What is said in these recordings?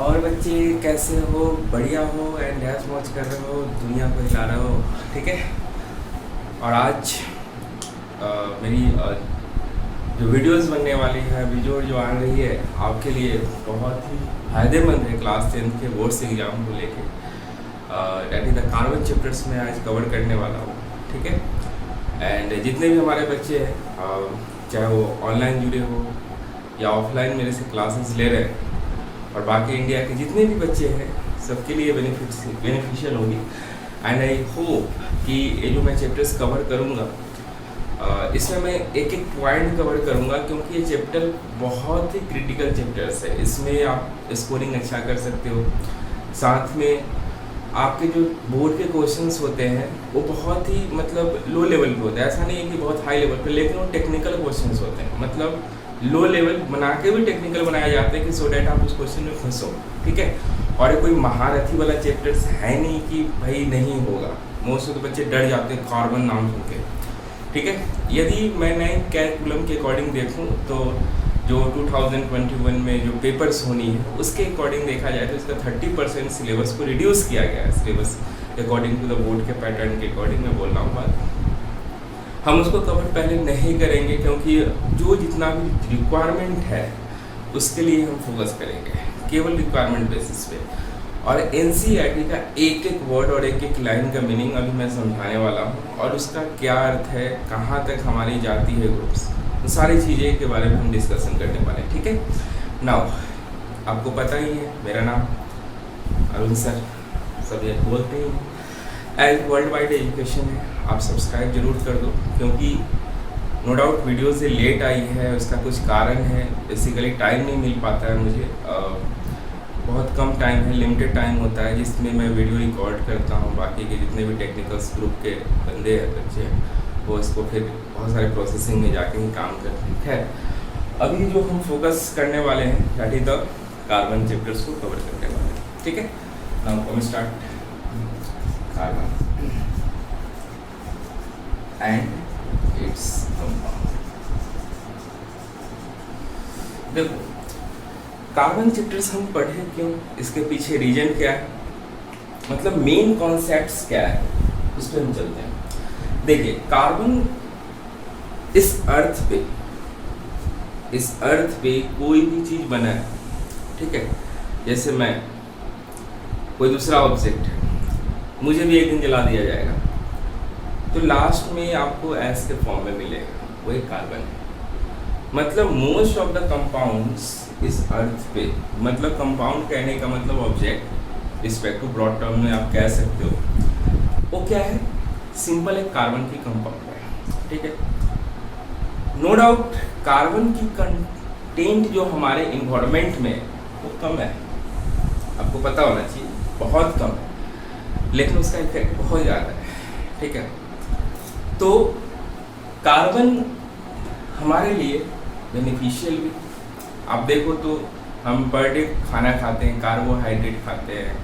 और बच्चे कैसे हो? बढ़िया हो एंड ऐश मौज कर रहे हो, दुनिया को हिला रहे हो, ठीक है। और आज मेरी जो वीडियोस बनने वाली है, वीडियो जो आ रही है आपके लिए बहुत ही फ़ायदेमंद है। क्लास 10 के बोर्ड्स एग्ज़ाम को लेके that is the carbon chapters में आज कवर करने वाला हूँ, ठीक है। एंड जितने भी हमारे बच्चे हैं, चाहे वो ऑनलाइन जुड़े हो या ऑफलाइन मेरे से क्लासेस ले रहे हैं, और बाकी इंडिया के जितने भी बच्चे हैं सबके लिए बेनिफिशियल होगी। एंड आई होप कि ये जो मैं चैप्टर्स कवर करूँगा इसमें मैं एक एक पॉइंट कवर करूँगा, क्योंकि ये चैप्टर बहुत ही क्रिटिकल चैप्टर्स है। इसमें आप स्कोरिंग अच्छा कर सकते हो, साथ में आपके जो बोर्ड के क्वेश्चंस होते हैं वो बहुत ही मतलब लो लेवल पे होते हैं। ऐसा नहीं है कि बहुत हाई लेवल पे, लेकिन वो टेक्निकल क्वेश्चंस होते हैं, मतलब लो लेवल बना के भी टेक्निकल बनाए जाते हैं कि सो डैट आप उस क्वेश्चन में फंसो, ठीक है। और ये कोई महारथी वाला चैप्टर्स है नहीं कि भाई नहीं होगा। मोस्ट ऑफ द बच्चे डर जाते हैं कार्बन नाम सुन के, ठीक है। यदि मैंने कैलकुलम के अकॉर्डिंग देखूँ तो जो 2021 में जो पेपर्स होनी है उसके अकॉर्डिंग देखा जाए तो इसका 30% सिलेबस को रिड्यूस किया गया है। Syllabus according to the board के पैटर्न के अकॉर्डिंग मैं बोल रहा हूँ बात। हम उसको कवर पहले नहीं करेंगे, क्योंकि जो जितना भी रिक्वायरमेंट है उसके लिए हम फोकस करेंगे, केवल रिक्वायरमेंट बेसिस पे। और एनसीईआरटी का एक एक वर्ड और एक एक लाइन का मीनिंग अभी मैं समझाने वाला हूँ, और उसका क्या अर्थ है, कहाँ तक हमारी जाती है ग्रुप्स, तो सारी चीज़ें के बारे में हम डिस्कशन करने वाले हैं, ठीक है। नाउ आपको पता ही है मेरा नाम अरुण सर, सब ये बोलते हैं। एज वर्ल्ड वाइड एजुकेशन है, आप सब्सक्राइब जरूर कर दो, क्योंकि नो डाउट वीडियो से लेट आई है, उसका कुछ कारण है। बेसिकली टाइम नहीं मिल पाता है मुझे, बहुत कम टाइम है, लिमिटेड टाइम होता है जिसमें मैं वीडियो रिकॉर्ड करता हूँ। बाकी के जितने भी टेक्निकल्स ग्रुप के बंदे हैं, बच्चे हैं, वो इसको फिर बहुत सारे प्रोसेसिंग में जाके ही काम करते हैं। खैर अभी जो हम फोकस करने वाले हैं that is the carbon chapters को कवर करने वाले हैं, ठीक है। नाउ हम start carbon and its compound. देखो कार्बन चैप्टर्स हम पढ़े क्यों, इसके पीछे रीजन क्या है, मतलब मेन कॉन्सेप्ट्स क्या है, उस पर हम चलते हैं। देखिए कार्बन इस अर्थ पे कोई भी चीज बना है, ठीक है। जैसे मैं कोई दूसरा ऑब्जेक्ट है, मुझे भी एक दिन जला दिया जाएगा तो लास्ट में आपको एस के फॉर्म में मिलेगा, वो एक कार्बन है। मतलब मोस्ट ऑफ द कंपाउंड्स इस अर्थ पे, मतलब कंपाउंड कहने का मतलब object, respect to broad term में आप कह सकते हो, वो क्या है, सिंपल एक कार्बन की कंपाउंड है, ठीक है। नो डाउट कार्बन की कंटेंट जो हमारे इन्वायरमेंट में वो कम है, आपको पता होना चाहिए, बहुत कम है, लेकिन उसका इफेक्ट बहुत ज़्यादा है, ठीक है। तो कार्बन हमारे लिए बेनिफिशियल भी, आप देखो तो हम पर डे खाना खाते हैं, कार्बोहाइड्रेट खाते हैं,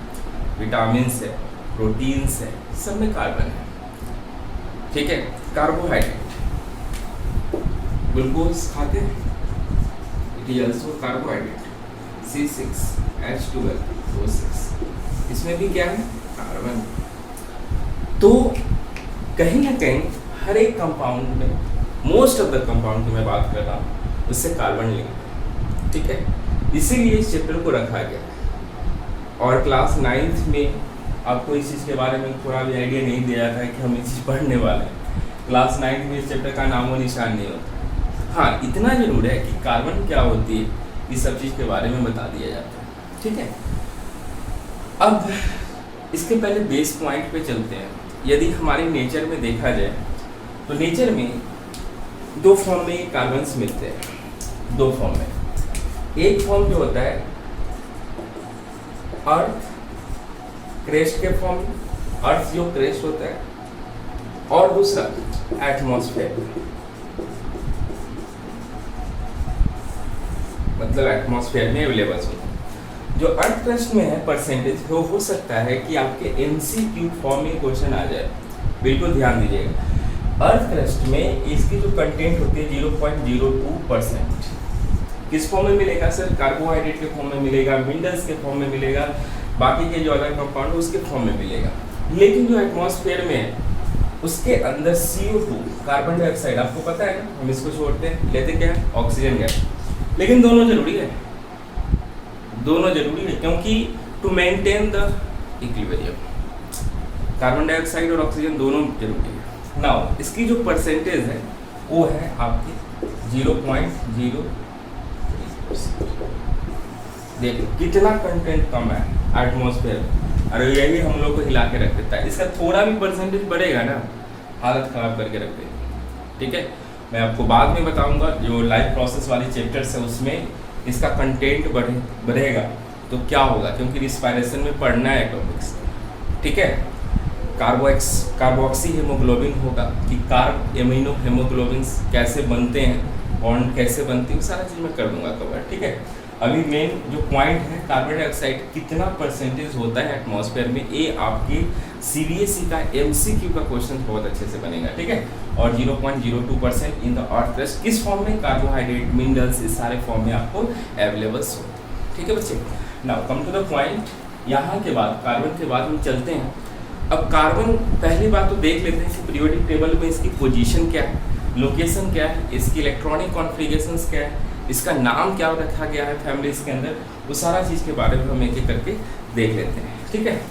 विटामिन्स है, प्रोटीन्स है, सब में कार्बन है, ठीक है। कार्बोहाइड्रेट ग्लूकोज खाते हैं, it is also carbohydrate, C6H12O6, इसमें भी क्या है, कार्बन। तो कहीं ना कहीं हर एक कंपाउंड में, मोस्ट ऑफ द कंपाउंड की मैं बात कर रहा हूँ, उससे कार्बन लिंक है, ठीक है। इसीलिए इस चैप्टर को रखा गया। और क्लास 9th में आपको इस चीज़ के बारे में थोड़ा भी आइडिया नहीं दिया था कि हम ये चीज़ पढ़ने वाले हैं। क्लास 9th में इस चैप्टर का नामो निशान नहीं होता। हाँ, इतना जरूर है कि कार्बन क्या होती है, इस सब चीज़ के बारे में बता दिया जाता है, ठीक है। अब इसके पहले बेस पॉइंट पे चलते हैं। यदि हमारे नेचर में देखा जाए तो नेचर में दो फॉर्म में कार्बन्स मिलते हैं, दो फॉर्म में। एक फॉर्म जो होता है अर्थ क्रेस्ट के फॉर्म में, अर्थ जो क्रेस्ट होता है, और दूसरा एटमॉस्फेयर, मतलब एटमॉस्फेयर में अवेलेबल होता है। जो अर्थ क्रस्ट में है परसेंटेज, वो हो सकता है कि आपके MCQ फॉर्म में क्वेश्चन आ जाए, बिल्कुल ध्यान दीजिएगा। अर्थ क्रस्ट में इसकी जो कंटेंट होती है 0.02%, किस फॉर्म में मिलेगा सर? कार्बोहाइड्रेट के फॉर्म में मिलेगा, मिनरल्स के फॉर्म में मिलेगा, बाकी के जो अदर कंपाउंड उसके फॉर्म में मिलेगा। लेकिन जो एटमॉस्फेयर में है उसके अंदर CO2 कार्बन डाइऑक्साइड, आपको पता है ना, हम इसको छोड़ते हैं, लेते क्या है? Oxygen gas. लेकिन दोनों जरूरी है, दोनों जरूरी है, क्योंकि to maintain the equilibrium carbon dioxide और ऑक्सीजन दोनों जरूरी है। नाउ इसकी जो परसेंटेज है वो है आपकी 0.03। देखो कितना कंटेंट कम है एटमॉस्फेयर में, और यही हम लोग को हिला के रख देता है। इसका थोड़ा भी परसेंटेज बढ़ेगा ना, हालत खराब करके रख देगा। ठीक है, मैं आपको बाद में बताऊंगा, जो लाइफ प्रोसेस वाली चैप्टर्स है उसमें इसका कंटेंट बढ़ेगा तो क्या होगा, क्योंकि रिस्पायरेशन में पढ़ना है टॉपिक्स। ठीक है, कार्बोक्सी हेमोग्लोबिन होगा कि कार्ब एमिनो हेमोग्लोबिन कैसे बनते हैं, बॉन्ड कैसे बनती है, सारा चीज़ मैं कर दूंगा कवर। ठीक है, अभी मेन जो पॉइंट है कार्बन डाइऑक्साइड कितना परसेंटेज होता है एटमॉस्फेयर में, ये आपकी CBSE का MCQ का क्वेश्चन बहुत अच्छे से बनेगा। ठीक है, और 0.02% इन द अर्थ क्रस्ट किस फॉर्म में? कार्बोहाइड्रेट, मिनरल्स, इस सारे फॉर्म में आपको अवेलेबल्स हो। ठीक है बच्चे, now come to the point. यहाँ के बाद कार्बन के बाद हम चलते हैं। अब कार्बन पहली बात तो देख लेते हैं कि पीरियोडिक टेबल में इसकी पोजीशन क्या है, लोकेशन क्या है, इसकी इलेक्ट्रॉनिक कॉन्फ़िगरेशंस क्या है, इसका नाम क्या रखा गया है फैमिलीज के अंदर, वो सारा चीज़ के बारे में हम एक एक करके देख लेते हैं। ठीक है,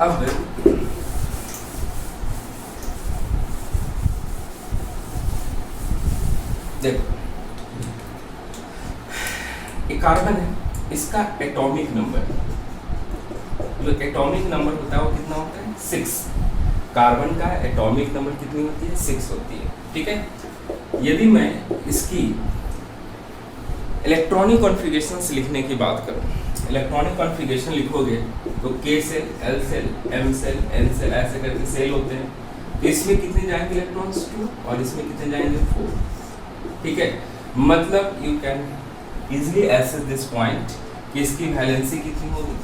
अब देखो एक कार्बन है, इसका एटॉमिक नंबर, जो एटॉमिक नंबर होता है वो कितना होता है? 6। कार्बन का एटॉमिक नंबर कितनी होती है? 6 होती है। ठीक है, यदि मैं इसकी इलेक्ट्रॉनिक कॉन्फ़िगरेशंस लिखने की बात करूं, इलेक्ट्रॉनिक कॉन्फ़िगरेशन लिखोगे तो K cell, L cell, M cell, N cell, ऐसे करके सेल होते हैं। तो इसमें कितने जाएंगे इलेक्ट्रॉन्स? 2, और इसमें कितने जाएंगे? 4। ठीक है, मतलब you can easily access this point कि इसकी वैलेंसी कितनी होगी?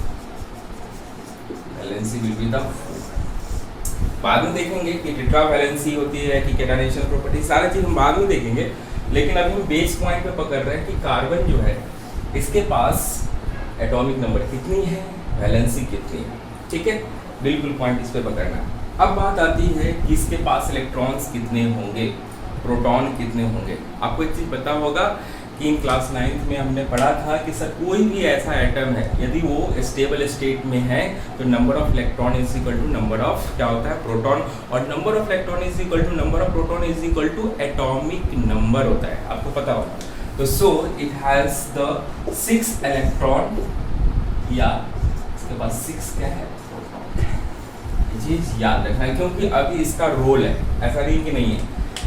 Valency will be the 4। बाद में देखेंगे कि टेट्रा वैलेंसी होती है कि कैटायनेशन प्रॉपर्टी, सारी चीज़ हम बाद में देखेंगे। लेकिन अभी हम बेस पॉइंट पे पकड़ रहे हैं कि कार्बन जो है इसके पास एटॉमिक नंबर कितनी है, वैलेंसी कितनी है। ठीक है, बिल्कुल पॉइंट इस पे पकड़ना है। अब बात आती है कि इसके पास इलेक्ट्रॉन्स कितने होंगे, प्रोटॉन कितने होंगे। आपको एक चीज़ पता होगा कि इन क्लास 9th में हमने पढ़ा था कि सर कोई भी ऐसा एटम है यदि वो स्टेबल स्टेट में है तो number of electron is equal to number of क्या होता है? प्रोटॉन, और number of electron is equal to number of proton is equal to atomic number होता है, आपको पता होगा। तो so it has the 6 electron, या इसके पास 6 क्या है? प्रोटॉन। ये चीज़ याद रखना है क्योंकि अभी इसका रोल है, ऐसा नहीं कि नहीं है।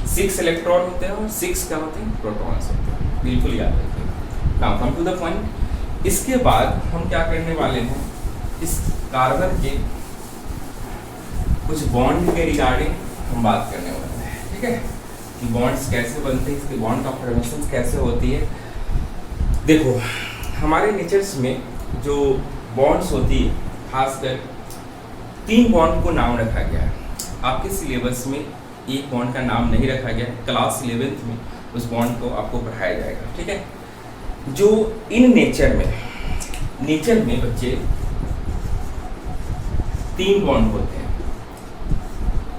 6 इलेक्ट्रॉन होते हैं और 6 क्या होते हैं? प्रोटॉन्स होते हैं, बिल्कुल याद रखिए। Now come to the point. इसके बाद हम क्या करने वाले हैं, इस कार्बन के कुछ बॉन्ड के रिगार्डिंग हम बात करने वाले हैं। ठीक है, कि बॉन्ड्स कैसे बनते हैं, इसके बॉन्ड का फॉर्मेशन कैसे होती है। देखो हमारे नेचर्स में जो बॉन्ड्स होती है, खासकर 3 बॉन्ड को नाम रखा गया है। आपके सिलेबस में एक बॉन्ड का नाम नहीं रखा गया, क्लास 11th में उस बॉन्ड को आपको पढ़ाया जाएगा। ठीक है, जो इन नेचर में बच्चे 3 बॉन्ड होते हैं।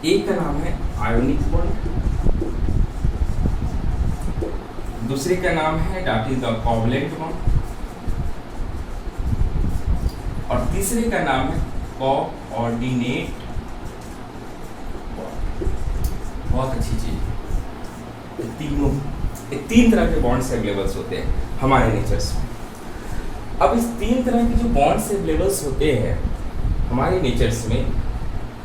एक का नाम है आयोनिक बॉन्ड, दूसरे का नाम है that is the covalent bond, और तीसरे का नाम है कोऑर्डिनेट बॉन्ड। बहुत अच्छी चीज, तीनों 3 तरह के बॉन्ड्स अवेलेबल्स होते हैं हमारे नेचर्स में। अब इस 3 तरह के जो बॉन्ड्स अवेलेबल्स होते हैं हमारे नेचर्स में,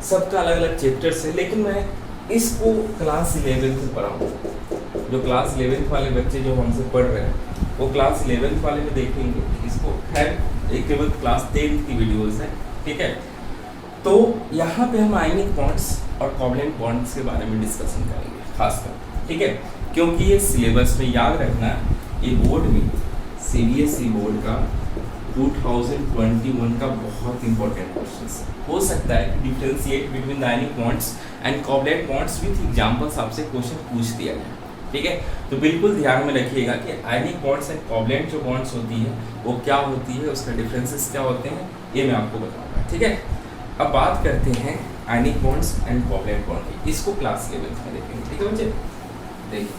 सबका अलग अलग चैप्टर्स है, लेकिन मैं इसको क्लास 11th में पढ़ाऊँ। जो क्लास 11th वाले बच्चे जो हमसे पढ़ रहे हैं वो क्लास 11th वाले में देखेंगे इसको। खैर एक केवल क्लास 10th की वीडियोज़ है। ठीक है, तो यहाँ पे हम आयनिक बॉन्ड्स और कोवलेंट बॉन्ड्स के बारे में डिस्कशन करेंगे खासकर। ठीक है, क्योंकि ये सिलेबस में याद रखना, ये बोर्ड में CBSE बोर्ड का 2021 का बहुत इंपॉर्टेंट क्वेश्चन है। हो सकता है differentiate between the ionic bonds and covalent bonds with examples आपसे क्वेश्चन पूछ दिया जाए। ठीक है। तो बिल्कुल ध्यान में रखिएगा कि आयनिक बॉन्ड्स एंड कोवैलेंट जो बॉन्ड्स होती है वो क्या होती है, उसका डिफरेंसेस क्या होते हैं, ये मैं आपको बताऊंगा। ठीक है, अब बात करते हैं आयनिक बॉन्ड्स एंड कोवैलेंट बॉन्ड की, इसको क्लास लेवल में देखेंगे। ठीक है बच्चे, देखिए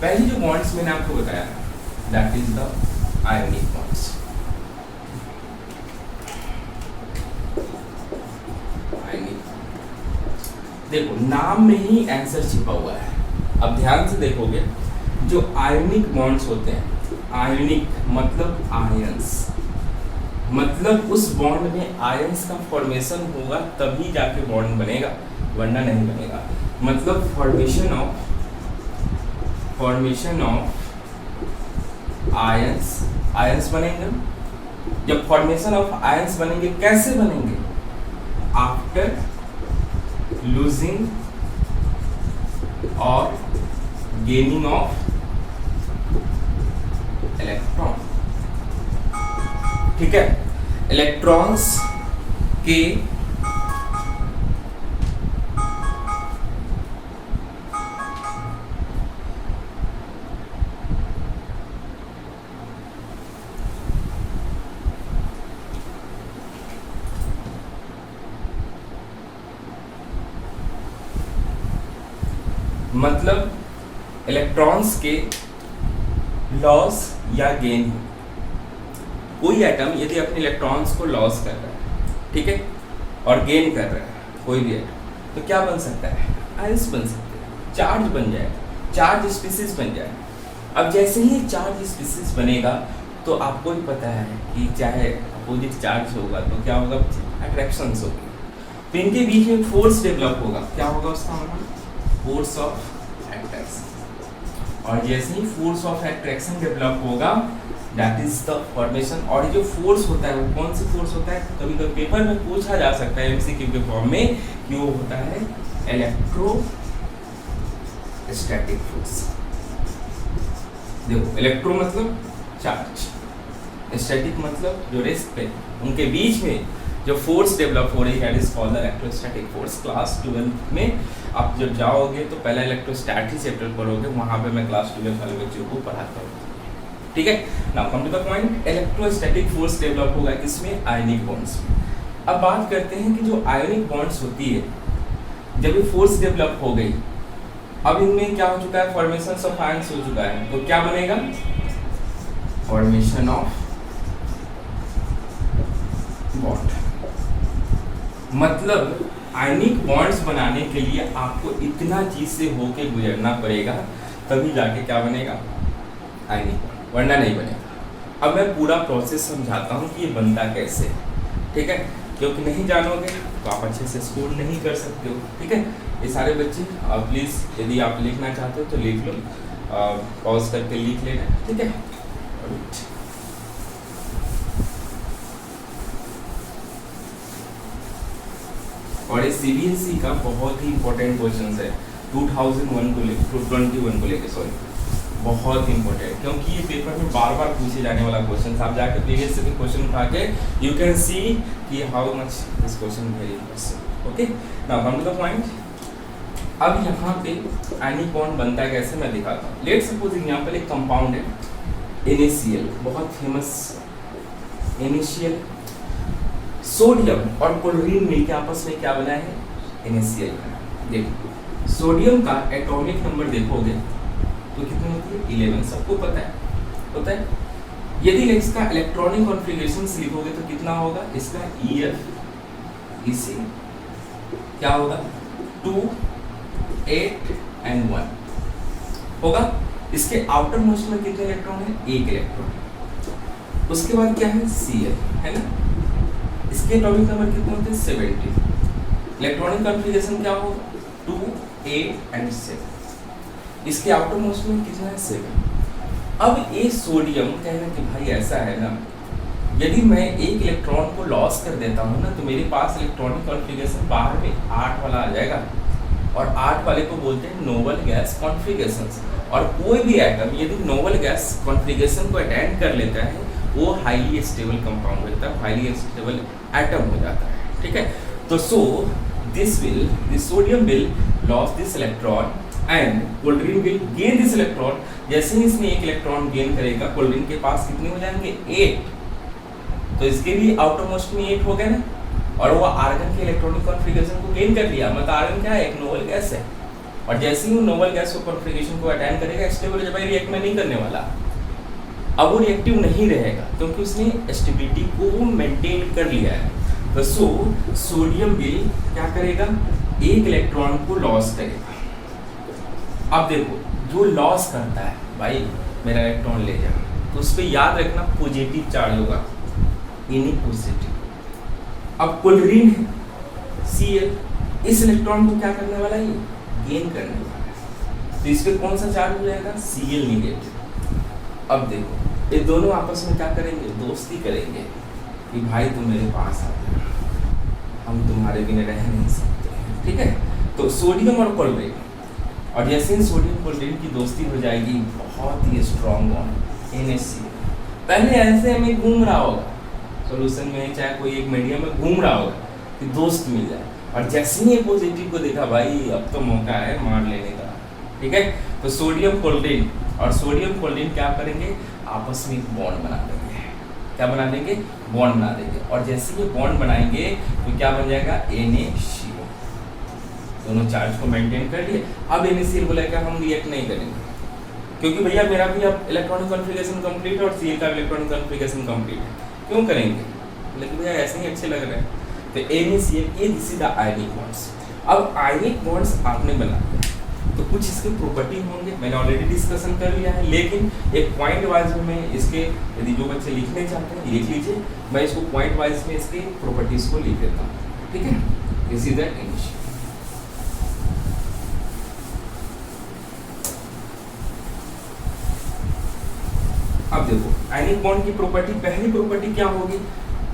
पहली जो बॉन्ड्स मैंने आपको बताया that is the ionic bonds. देखो नाम में ही आंसर छिपा हुआ है। अब ध्यान से देखोगे, जो आयनिक बॉन्ड्स होते हैं, आयनिक मतलब आयंस, मतलब उस बॉन्ड में आयंस का फॉर्मेशन होगा तभी जाके बॉन्ड बनेगा, वरना नहीं बनेगा। मतलब फॉर्मेशन ऑफ आयंस, आयंस बनेंगे। जब फॉर्मेशन ऑफ आयंस बनेंगे, कैसे बनेंगे? आफ्टर लूजिंग और गेनिंग ऑफ इलेक्ट्रॉन। ठीक है, इलेक्ट्रॉन्स के मतलब इलेक्ट्रॉन्स के लॉस या गेन। कोई एटम यदि अपने इलेक्ट्रॉन्स को लॉस कर रहा है, ठीक है, और गेन कर रहा है कोई भी एटम, तो क्या बन सकता है? आयंस बन सकते हैं, चार्ज बन जाए, चार्ज स्पीसीज बन जाए। अब जैसे ही चार्ज स्पीसीज बनेगा तो आपको भी पता है कि चाहे अपोजिट चार्ज होगा तो क्या होगा? अट्रैक्शंस होगी, तो इनके बीच में फोर्स डेवलप होगा। क्या होगा उसका मतलब? Force of attraction. और जैसे ही फोर्स ऑफ अट्रैक्शन डेवलप होगा दैट इज द फॉर्मेशन। और जो फोर्स होता है वो कौन सी फोर्स होता है? कभी कभी पेपर में पूछा जा सकता है एमसीक्यू के फॉर्म में कि वो होता है इलेक्ट्रोस्टैटिक फोर्स। देखो इलेक्ट्रो मतलब चार्ज, स्टैटिक मतलब जो रेस्ट पे, उनके बीच में जो फोर्स डेवलप हो रही है it is called electrostatic force. Class 12 में आप जब जाओगे तो पहला इलेक्ट्रोस्टैटिक चैप्टर पढ़ोगे, वहाँ पे मैं क्लास 12 वाले बच्चों को पढ़ाता हूँ। ठीक है, now come to the point. Electrostatic force develop होगा किसमें? आयनिक बॉन्ड्स में। अब बात करते हैं कि जो आयनिक बॉन्ड्स होती है, जब ये फोर्स डेवलप हो गई, अब इनमें क्या हो चुका है? फॉर्मेशन ऑफ आयंस हो चुका है, तो क्या बनेगा? Formation of bond. मतलब आयनिक बॉन्ड्स बनाने के लिए आपको इतना चीज से होके गुजरना पड़ेगा, तभी जाके क्या बनेगा? आयनिक बॉन्ड, वरना नहीं बनेगा। अब मैं पूरा प्रोसेस समझाता हूँ कि ये बनता कैसे, ठीक है, क्योंकि नहीं जानोगे तो आप अच्छे से स्कोर नहीं कर सकते हो। ठीक है, ये सारे बच्चे प्लीज़ यदि आप लिखना चाहते हो तो लिख लो, पॉज करके लिख लेना। ठीक है, और ये सीबीएसई का बहुत ही इंपॉर्टेंट क्वेश्चन है 2001 को लेकर 21 को लेकर, सॉरी, बहुत इंपॉर्टेंट, क्योंकि ये पेपर में बार बार पूछे जाने वाला क्वेश्चन। आप जाके प्रीवियस से भी क्वेश्चन उठा के यू कैन सी कि how much this question very important. Okay, now come to the point. अब यहाँ पे आयनिक बॉन्ड बनता है कैसे, मैं दिखाता हूँ। लेट्स सपोज एग्जांपल एक कंपाउंड है NaCl, बहुत फेमस NaCl। सोडियम और क्लोरीन मिलकर आपस में क्या बना है? NaCl का। देखो सोडियम का एटॉमिक नंबर देखोगे तो कितनी होती है? 11, सबको पता है, होता है। यदि इसका इलेक्ट्रॉनिक कॉन्फ़िगरेशन लिखोगे तो कितना होगा? इसका EF EC क्या होगा? 2 8 and 1 होगा। इसके आउटर मोस्ट में कितने इलेक्ट्रॉन है? 1 इलेक्ट्रॉन। उसके बाद क्या है? Cl है ना। इसके एटॉमिक नंबर कितने होते हैं? 70। इलेक्ट्रॉनिक कॉन्फ़िगरेशन क्या होगा? 2 8 and 7। इसके आउटर मोस्ट में कितना है? 7। अब ये सोडियम कहना कि भाई ऐसा है ना, यदि मैं एक इलेक्ट्रॉन को लॉस कर देता हूँ ना तो मेरे पास इलेक्ट्रॉनिक कॉन्फ़िगरेशन बाहर में 8 वाला आ जाएगा, और 8 वाले को बोलते हैं नोबल गैस कॉन्फ़िगरेशन। और कोई भी एटम यदि नोबल गैस कॉन्फ़िगरेशन को अटेंड कर लेता है वो हाईली स्टेबल कंपाउंड होता है, हाईली स्टेबल एटम हो जाता है। ठीक है, तो this sodium will loss this electron and कोल्ड्रीन विल गेन दिस इलेक्ट्रॉन। जैसे ही इसने एक इलेक्ट्रॉन गेन करेगा, कोल्ड्रीन के पास कितने हो जाएंगे 8, तो इसके भी आउटर मोस्ट में 8 हो गए ना, और वो आर्गन के इलेक्ट्रॉनिक कॉन्फ़िगरेशन को गेन कर लिया। मतलब आर्गन क्या है, एक नोबल गैस है, और जैसे ही वो नोबल गैस को कॉन्फ़िगरेशन को अटेंड करेगा, स्टेबल भाई रिएक्ट में नहीं करने वाला, अब वो रिएक्टिव नहीं रहेगा क्योंकि उसने स्टेबिलिटी को मेंटेन कर लिया है। तो सोडियम विल क्या करेगा, एक इलेक्ट्रॉन को लॉस करेगा। अब देखो जो लॉस करता है भाई मेरा इलेक्ट्रॉन ले जा, तो उस पर याद रखना पॉजिटिव चार्ज होगा, यानी पॉजिटिव। अब क्लोरीन है Cl, इस इलेक्ट्रॉन को क्या करने वाला है, गेन करने वाला है, तो इस पे कौन सा चार्ज हो जाएगा, Cl निगेटिव। अब देखो ये दोनों आपस में क्या करेंगे, दोस्ती करेंगे कि भाई तुम मेरे पास आ जाओ, हम तुम्हारे बिना रह नहीं सकते हैं, ठीक है। तो सोडियम और क्लोरीन, और जैसे ही सोडियम क्लोरीन की दोस्ती हो जाएगी, बहुत ही स्ट्रॉन्ग बॉन्ड NaCl, पहले ऐसे में घूम रहा होगा सॉल्यूशन में, चाहे कोई एक मीडियम में घूम रहा होगा कि दोस्त मिल जाए, और जैसे ही पॉजिटिव को देखा भाई अब तो मौका है मार लेने का, ठीक है। तो सोडियम क्लोरीन और सोडियम क्लोरीन क्या करेंगे, आपस में एक बॉन्ड बना देंगे। क्या बना देंगे, बॉन्ड बना देंगे, और जैसे ये बॉन्ड बनाएंगे तो क्या बन जाएगा, NaCO। दोनों चार्ज को मेंटेन कर लिए। अब NaCl बोलेगा हम रिएक्ट नहीं करेंगे क्योंकि भैया मेरा भी अब इलेक्ट्रॉनिक कॉन्फ़िगरेशन कंप्लीट है और Cl का इलेक्ट्रॉनिक कॉन्फ़िगरेशन कंप्लीट है, क्यों करेंगे, लेकिन भैया ऐसे ही अच्छे लग रहे हैं। तो NaCl ये this is the ionic bonds. अब आयनिक बॉन्ड्स आपने बना दिया तो कुछ इसके प्रॉपर्टी होंगे, मैंने ऑलरेडी डिस्कशन कर लिया है, लेकिन एक पॉइंट वाइज में मैं इसके, यदि जो बच्चे लिखने चाहते हैं लिख लीजिए, मैं इसको पॉइंट वाइज में इसके प्रॉपर्टीज को लिख देता हूँ, ठीक है। This is the English. अब देखो आयनिक बॉन्ड की प्रॉपर्टी, पहली प्रॉपर्टी क्या होगी,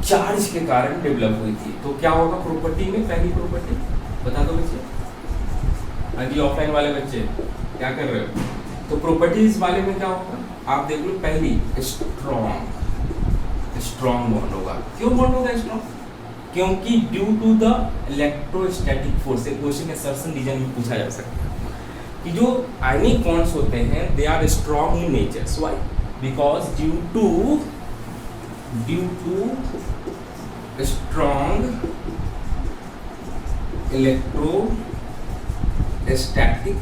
चार्ज के कारण डेवलप हुई थी, तो क्या होगा प्रॉपर्टी में, पहली प्रॉपर्टी बता दो बच्चे, अभी ऑफलाइन वाले बच्चे क्या कर रहे हो, तो प्रॉपर्टीज वाले में क्या होगा, आप देख लो, पहली स्ट्रॉन्ग बॉन्ड होगा। क्यों बॉन्ड होगा स्ट्रॉन्ग, क्योंकि due to the electrostatic force. एक क्वेश्चन इंसर्शन रीजन में पूछा जा सकता है कि जो आयनिक बॉन्ड्स होते हैं they are strong in nature, why, because due to strong electrostatic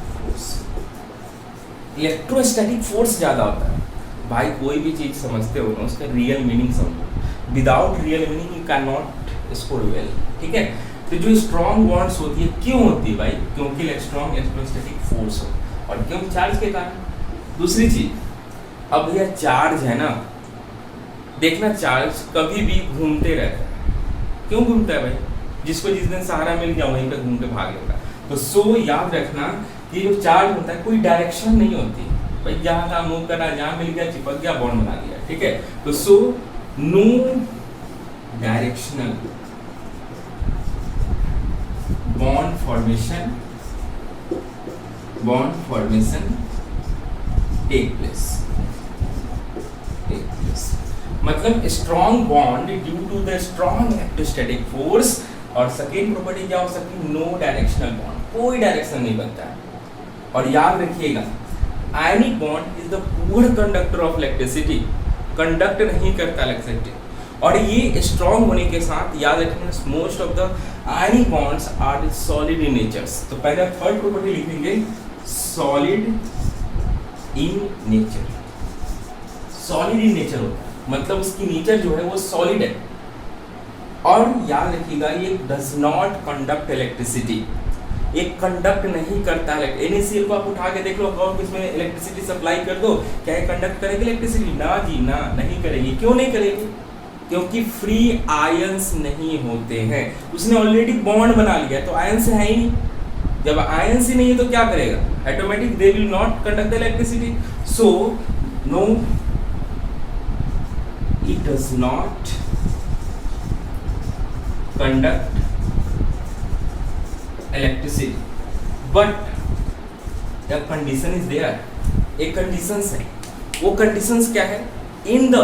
force. Electrostatic force ज़्यादा होता है भाई, कोई भी चीज़ समझते हो ना उसका रियल मीनिंग समझो, without real meaning you can not score well, ठीक है। तो जो स्ट्रॉन्ग बॉन्ड्स होती है क्यों होती है भाई, क्योंकि स्ट्रॉन्ग इलेक्ट्रोस्टैटिक फोर्स हो, और क्यों, चार्ज के कारण। दूसरी चीज, अब भैया चार्ज है ना, देखना चार्ज कभी भी घूमते रहता है, क्यों घूमता है भाई, जिसको जिस दिन सहारा मिल गया वहीं पे घूम के भाग लेगा। तो याद रखना कि जो चार्ज होता है कोई डायरेक्शन नहीं होती भाई, जहाँ का मूव करा, जहाँ मिल गया चिपक गया, बॉन्ड बना दिया, ठीक है। तो no directional bond formation take place. मतलब strong bond due to the strong electrostatic force. और सेकेंड प्रॉपर्टी क्या हो सकती है, नो डायरेक्शनल बॉन्ड, कोई डायरेक्शन नहीं बनता है। और याद रखिएगा ionic bond is the poor conductor of electricity, conduct नहीं करता इलेक्ट्रिसिटी। और ये स्ट्रॉन्ग होने के साथ याद रखना most of the ionic bonds are solid in natures. तो पहले थर्ड प्रॉपर्टी लिखेंगे solid in nature. Solid in nature होता है मतलब उसकी नेचर जो है वो सॉलिड है। और याद रखिएगा ये डज नॉट कंडक्ट इलेक्ट्रिसिटी, एक कंडक्ट नहीं करता है। NaCl को आप उठा के देख लो और इसमें इलेक्ट्रिसिटी सप्लाई कर दो, क्या ये कंडक्ट करेगी इलेक्ट्रिसिटी? ना जी ना, नहीं करेगी। क्यों नहीं करेगी? क्योंकि फ्री आयंस नहीं होते हैं, उसने ऑलरेडी बॉन्ड बना लिया, तो आयंस है ही नहीं। जब आयंस ही नहीं है तो क्या करेगा? Automatic they will not conduct electricity. So no, it does not conduct electricity, but the condition is there, एक conditions है। वो conditions क्या है? in the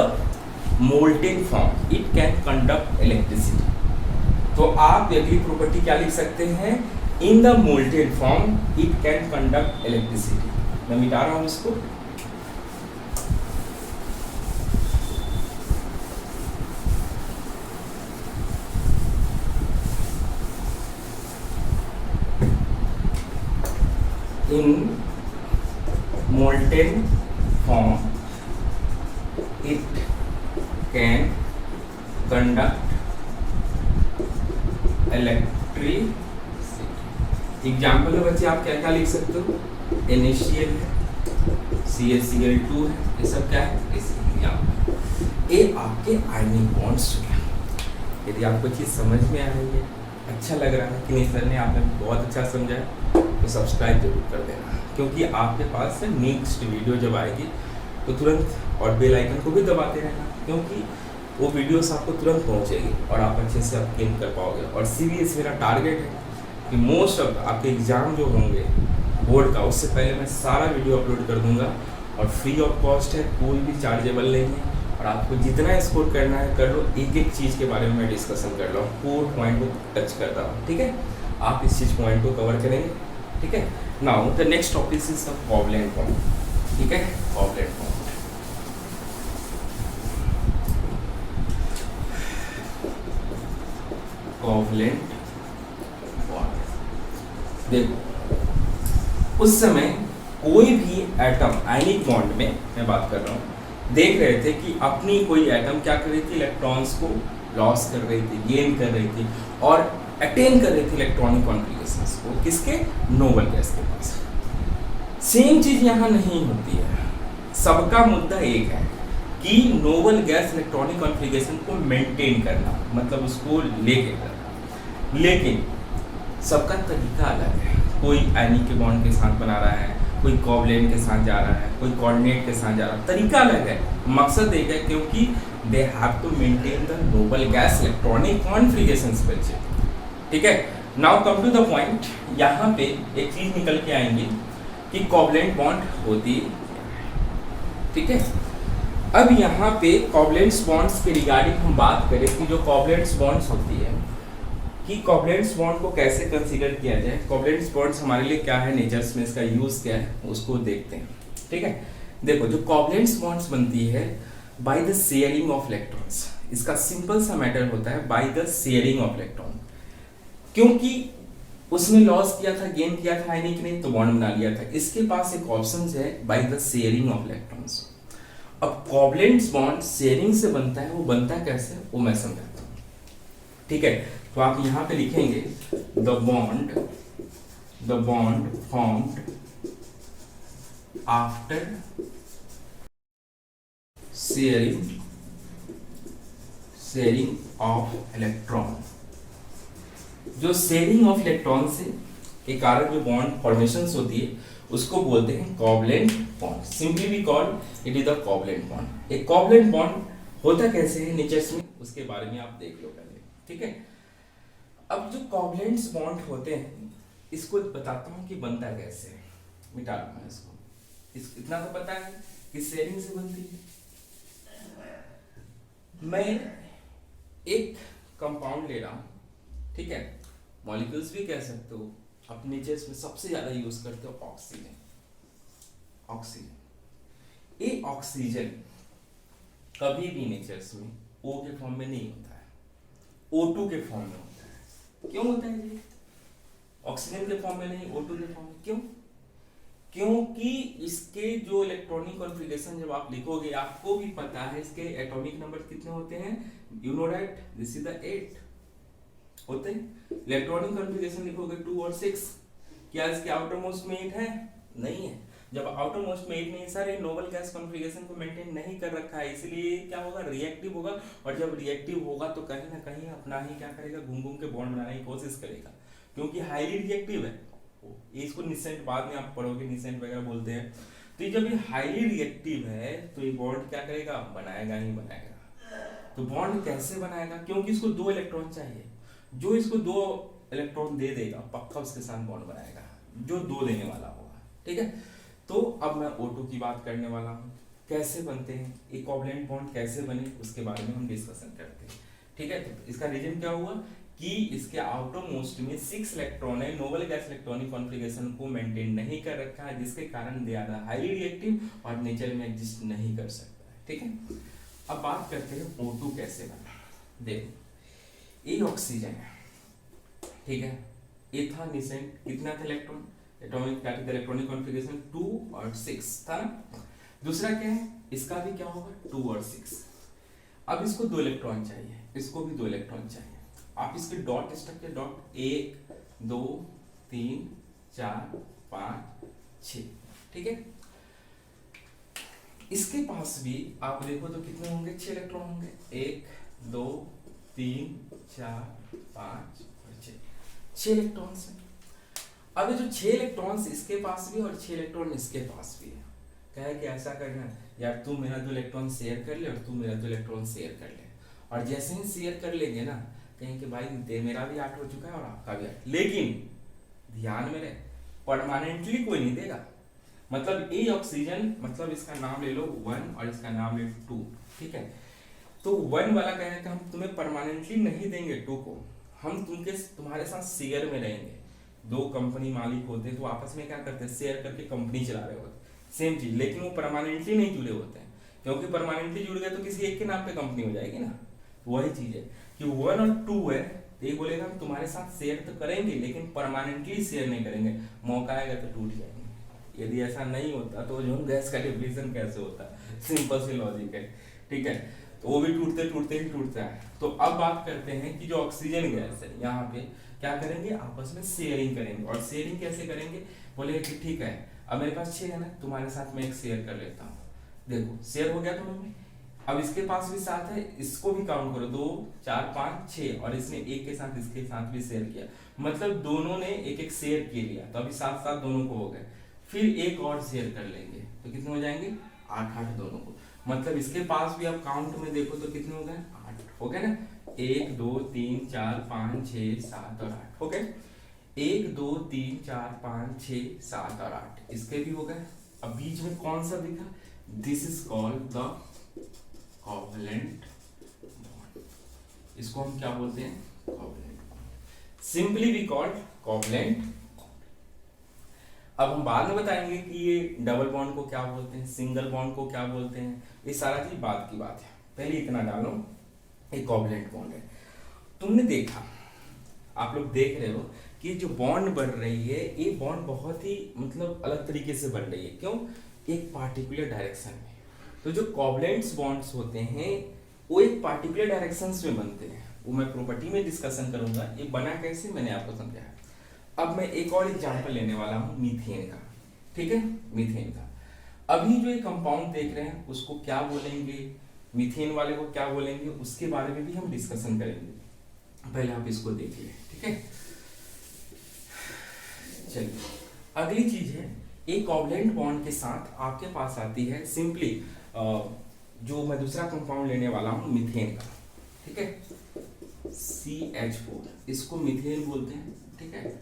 molten form it can conduct electricity। तो आप अगली प्रॉपर्टी क्या लिख सकते हैं? In the molted form it can conduct electricity. मैं मिटा रहा हूं इसको। इन molten form it can conduct electricity। Example में बच्चे आप क्या क्या लिख सकते हो? NaCl है, CaCl2 है, ये सब क्या है? ये आपके आयनिक बॉन्ड्स है। यदि आपको चीज़ समझ में आ रही है, अच्छा लग रहा है कि नहीं सर ने आपने बहुत अच्छा समझाया, तो सब्सक्राइब जरूर कर देना, क्योंकि आपके पास से नेक्स्ट वीडियो जब आएगी तो तुरंत, और बेल आइकन को भी दबाते रहना, क्योंकि वो वीडियोस आपको तुरंत पहुंचेगी और आप अच्छे से आप गेन कर पाओगे। और सीरियस मेरा टारगेट है कि मोस्ट ऑफ आपके एग्ज़ाम जो होंगे बोर्ड का, उससे पहले मैं सारा वीडियो अपलोड कर दूंगा, और फ्री ऑफ कॉस्ट है, कोई भी चार्जेबल नहीं है, और आपको जितना स्कोर करना है कर लो। एक एक चीज़ के बारे में मैं डिस्कशन कर रहा हूँ, 4 पॉइंट को टच करता हूँ, ठीक है? आप इस चीज़ पॉइंट को कवर करेंगे, ठीक है? Now the next topic is the covalent bond, ठीक है? Covalent bond, covalent bond. देखो, उस समय कोई भी एटम आयनिक बॉन्ड में, मैं बात कर रहा हूँ, देख रहे थे कि अपनी कोई एटम क्या कर रही थी? इलेक्ट्रॉन्स को लॉस कर रही थी, गेन कर रही थी, और अटेन कर रही थी इलेक्ट्रॉनिक कॉन्फिगरेशंस को। किसके? नोबल गैस के पास। सेम चीज यहाँ नहीं होती है। सबका मुद्दा एक है कि नोबल गैस इलेक्ट्रॉनिक कॉन्फिगरेशन को मेंटेन करना, मतलब उसको लेके करना, लेकिन सबका तरीका अलग है। कोई आयनिक के बॉन्ड के साथ बना रहा है, कोई कोवलेंट के साथ जा रहा है, कोई कोऑर्डिनेट के साथ जा रहा है, तरीका अलग है, मकसद एक है, क्योंकि they have to maintain the noble gas electronic configurations बच्चे, ठीक है? Now come to the point. यहाँ पे एक चीज निकल के आएंगी कि कोवलेंट बॉन्ड होती है, ठीक है? अब यहाँ पे कोवलेंट बॉन्ड्स के रिगार्डिंग हम बात करें कि जो कोवलेंट बॉन्ड्स होती है, कि कोवलेंट बॉन्ड को कैसे कंसीडर किया जाए, कोवलेंट बॉन्ड्स हमारे लिए क्या है, नेचर्स में इसका यूज क्या है, उसको देखते हैं, ठीक है? देखो, जो कोवलेंट बॉन्ड्स बनती है by the sharing of electrons. इसका सिंपल सा मैटर होता है by the sharing of electron, क्योंकि उसने लॉस किया था, गेन किया था आयनिक ने, तो बॉन्ड बना लिया था। इसके पास एक ऑप्शन है by the sharing of electrons. अब कोवलेंट बॉन्ड शेयरिंग से बनता है, वो बनता है कैसे, वो मैं समझाता हूँ, ठीक है? तो आप यहाँ पे लिखेंगे the bond formed after sharing of electron. जो शेयरिंग ऑफ इलेक्ट्रॉन से के कारण जो बॉन्ड फॉर्मेशंस होती है, उसको बोलते हैं covalent bond. Simply we call it is the covalent bond. एक कोवलेंट बॉन्ड होता कैसे है नेचर्स में, उसके बारे में आप देख लो पहले, ठीक है? अब जो कोवलेंट बॉन्ड होते हैं, इसको बताता हूँ कि बनता कैसे है। मिटा दूंगा इसको, इतना तो पता है कि शेयरिंग से बनती है। मैं एक कंपाउंड ले रहा हूँ, ठीक है? मॉलिक्यूल्स भी कह सकते हो। अपने नेचर्स में सबसे ज्यादा यूज करते हो ऑक्सीजन। ये ऑक्सीजन कभी भी नेचर्स में O के फॉर्म में नहीं होता है, O2 के फॉर्म में होता है। क्यों होता है ये? ऑक्सीजन के फॉर्म में नहीं, O2 के फॉर्म में। क्यों? क्योंकि इसके जो इलेक्ट्रॉनिक कॉन्फिगरेशन जब आप लिखोगे, आपको भी पता है इसके एटॉमिक नंबर कितने होते हैं। You know that this is the 8 होते हैं। इलेक्ट्रॉनिक कॉन्फिगरेशन लिखोगे 2 और 6। क्या इसके आउटर मोस्ट में 8 है? नहीं है। जब आउटर मोस्ट में 8 नहीं है सर, ये नोबल गैस कॉन्फिगरेशन को मेंटेन नहीं कर रखा है, इसलिए क्या होगा, रिएक्टिव होगा। और जब रिएक्टिव होगा तो कहीं ना कहीं अपना ही क्या करेगा, घूम घूम के बॉन्ड बनाने की कोशिश करेगा, क्योंकि हाईली रिएक्टिव है। इसको निसेंट बाद में आप पढ़ोगे, निसेंट वगैरह बोलते हैं। तो जब ये हाईली रिएक्टिव है तो ये बॉन्ड क्या करेगा, बनाएगा ही बनाएगा। तो बॉन्ड कैसे बनाएगा, क्योंकि इसको 2 इलेक्ट्रॉन चाहिए। जो इसको 2 इलेक्ट्रॉन दे देगा, पक्का उसके साथ बॉन्ड बनाएगा, जो 2 देने वाला होगा, ठीक है? तो अब मैं O2 की बात करने वाला हूँ। कैसे बनते हैं ये कोवलेंट बॉन्ड, कैसे बने, उसके बारे में हम डिस्कशन करते हैं, ठीक है? तो इसका रीजन क्या हुआ कि इसके आउटर मोस्ट में 6 इलेक्ट्रॉन है, नोबल गैस इलेक्ट्रॉनिक कॉन्फ़िगरेशन को मेंटेन नहीं कर रखा है, जिसके कारण दे आर हाईली रिएक्टिव और नेचर में एग्जिस्ट नहीं कर सकता है। ठीक है, अब बात करते हैं O2 कैसे बना। देखो ये ऑक्सीजन है, ठीक है, एथानिसेंट कितना था इलेक्ट्रॉन, एटॉमिक इलेक्ट्रॉनिक कॉन्फ़िगरेशन 2 और 6 था ना। दूसरा क्या है, इसका भी क्या होगा 2 और 6। अब इसको 2 इलेक्ट्रॉन चाहिए, इसको भी 2 इलेक्ट्रॉन चाहिए। आप इसके डॉट स्ट्रक्चर डॉट 1 2 3 4 5 6, ठीक है। इसके पास भी आप देखो तो कितने होंगे, 6 इलेक्ट्रॉन होंगे, 1 2 3 4 5 और 6 इलेक्ट्रॉन्स हैं। अब ये जो 6 इलेक्ट्रॉन्स इसके पास भी और 6 इलेक्ट्रॉन इसके पास भी है, कहे कि ऐसा करना यार, तू मेरा 2 इलेक्ट्रॉन शेयर कर ले और तू मेरा 2 इलेक्ट्रॉन शेयर कर ले। और जैसे ही शेयर कर लेंगे ना, कहें कि भाई मेरा भी 8 हो चुका है और आपका भी 8। लेकिन ध्यान में रहे, परमानेंटली कोई नहीं देगा। मतलब ये ऑक्सीजन, मतलब इसका नाम ले लो 1 और इसका नाम ले 2, ठीक है। तो 1 वाला कह रहे हैं कि हम तुम्हें परमानेंटली नहीं देंगे 2 को, हम तुम्हारे साथ शेयर में रहेंगे। 2 कंपनी मालिक होते हैं तो आपस में क्या करते हैं, शेयर करके कंपनी चला रहे होते हैं, सेम चीज। लेकिन वो परमानेंटली नहीं जुड़े होते हैं, क्योंकि परमानेंटली जुड़ गए तो किसी एक के नाम पे कंपनी हो जाएगी ना। वही चीज है कि 1 और 2 है, तो ये बोलेगा हम तुम्हारे साथ शेयर तो करेंगे लेकिन परमानेंटली शेयर नहीं करेंगे, मौका आएगा तो टूट जाएंगे। यदि ऐसा नहीं होता तो जो गैस का डिप्लीशन कैसे होता है, सिंपल सी लॉजिक है, ठीक है। तो वो भी टूटते टूटते ही टूटता है। तो अब बात करते हैं कि जो ऑक्सीजन गैस है यहाँ पे क्या करेंगे, आपस में शेयरिंग करेंगे। और शेयरिंग कैसे करेंगे, बोले कि ठीक है अब मेरे पास 6 है ना, तुम्हारे साथ मैं एक शेयर कर लेता हूँ। देखो शेयर हो गया तुम लोग में। अब इसके पास भी 7 है, इसको भी काउंट करो, 2 4 5 6, और इसने एक के साथ इसके साथ भी शेयर किया, मतलब दोनों ने एक एक शेयर किए लिया, तो अभी 7 7 दोनों को हो गए। फिर एक और शेयर कर लेंगे तो कितने हो जाएंगे, 8 8 दोनों को। मतलब इसके पास भी अब काउंट में देखो तो कितने हो गए, 8 हो गए ना। 1 2 3 4 5 6 7 और 8 हो गए। 1 2 3 4 5 6 7 और 8 इसके भी हो गए। अब बीच में कौन सा दिखा, this is called the covalent bond. इसको हम क्या बोलते हैं, covalent bond, simply we called covalent. अब हम बाद में बताएंगे कि ये डबल बॉन्ड को क्या बोलते हैं, सिंगल बॉन्ड को क्या बोलते हैं, ये सारा चीज बाद की बात है। पहले इतना डालो, एक कोवैलेंट बॉन्ड है। तुमने देखा, आप लोग देख रहे हो कि जो बॉन्ड बन रही है, ये बॉन्ड बहुत ही मतलब अलग तरीके से बन रही है। क्यों, एक पार्टिकुलर डायरेक्शन में। तो जो कोवैलेंट बॉन्ड्स होते हैं वो एक पार्टिकुलर डायरेक्शंस में बनते हैं, वो मैं प्रॉपर्टी में डिस्कशन करूंगा। ये बना कैसे मैंने आपको समझाया। अब मैं एक और एग्जांपल लेने वाला हूं मीथेन का, ठीक है, मीथेन का। अभी जो ये कंपाउंड देख रहे हैं उसको क्या बोलेंगे, मीथेन वाले को क्या बोलेंगे, उसके बारे में भी हम डिस्कशन करेंगे। पहले आप इसको देखिए, ठीक है। चलिए अगली चीज है, एक कोवैलेंट बॉन्ड के साथ आपके पास आती है सिंपली जो मैं दूसरा कंपाउंड लेने वाला हूं मीथेन का, ठीक है, CH4, इसको मीथेन बोलते हैं, ठीक है,